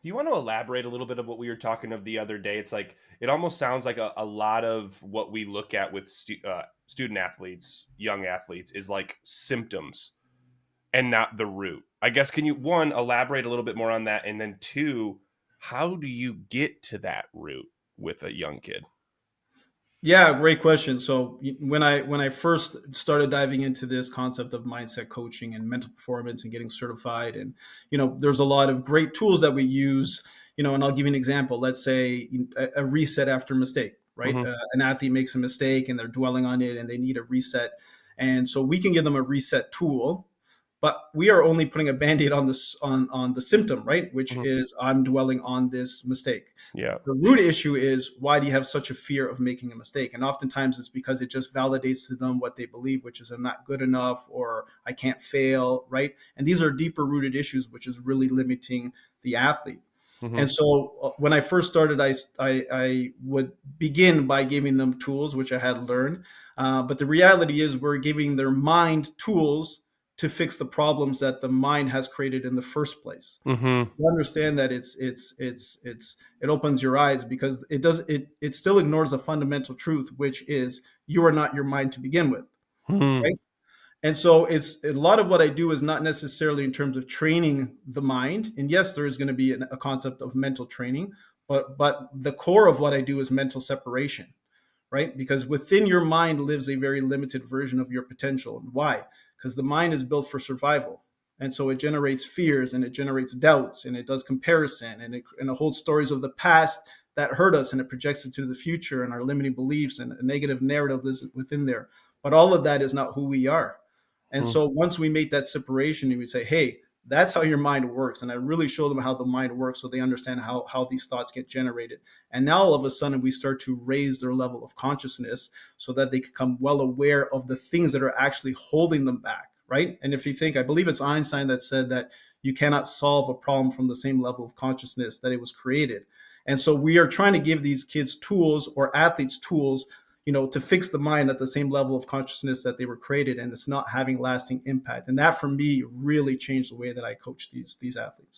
Do you want to elaborate a little bit of what we were talking of the other day? It's like it almost sounds like a lot of what we look at with student athletes, young athletes, is like symptoms and not the root. I guess can you one elaborate a little bit more on that, and then two, how do you get to that root with a young kid? Yeah, great question. So when I first started diving into this concept of mindset coaching and mental performance and getting certified, and there's a lot of great tools that we use. And I'll give you an example. Let's say a reset after mistake, right? Hmm. An athlete makes a mistake and they're dwelling on it and they need a reset, and so we can give them a reset tool, but we are only putting a band-aid on this on the symptom, right? Which Hmm. is I'm dwelling on this mistake. Yeah. The root issue is, why do you have such a fear of making a mistake? And oftentimes it's because it just validates to them what they believe, which is I'm not good enough or I can't fail, right? And these are deeper rooted issues, which is really limiting the athlete. Hmm. And so when I first started, I would begin by giving them tools, which I had learned. But the reality is, we're giving their mind tools to fix the problems that the mind has created in the first place. Hmm. You understand that it opens your eyes, because it still ignores a fundamental truth, which is you are not your mind to begin with, Hmm. right? And so it's a lot of what I do is not necessarily in terms of training the mind. And yes, there is going to be a concept of mental training, but the core of what I do is mental separation, right? Because within your mind lives a very limited version of your potential. And why? Because the mind is built for survival. And so it generates fears and it generates doubts and it does comparison and it holds stories of the past that hurt us, and it projects it to the future and our limiting beliefs, and a negative narrative is within there. But all of that is not who we are. And Hmm. so once we make that separation and we say, hey, that's how your mind works. And I really show them how the mind works so they understand how these thoughts get generated. And now all of a sudden we start to raise their level of consciousness so that they become well aware of the things that are actually holding them back. Right. And if you think, I believe it's Einstein that said that you cannot solve a problem from the same level of consciousness that it was created. And so we are trying to give these kids tools, or athletes tools, to fix the mind at the same level of consciousness that they were created, and it's not having lasting impact. And that for me really changed the way that I coach these athletes.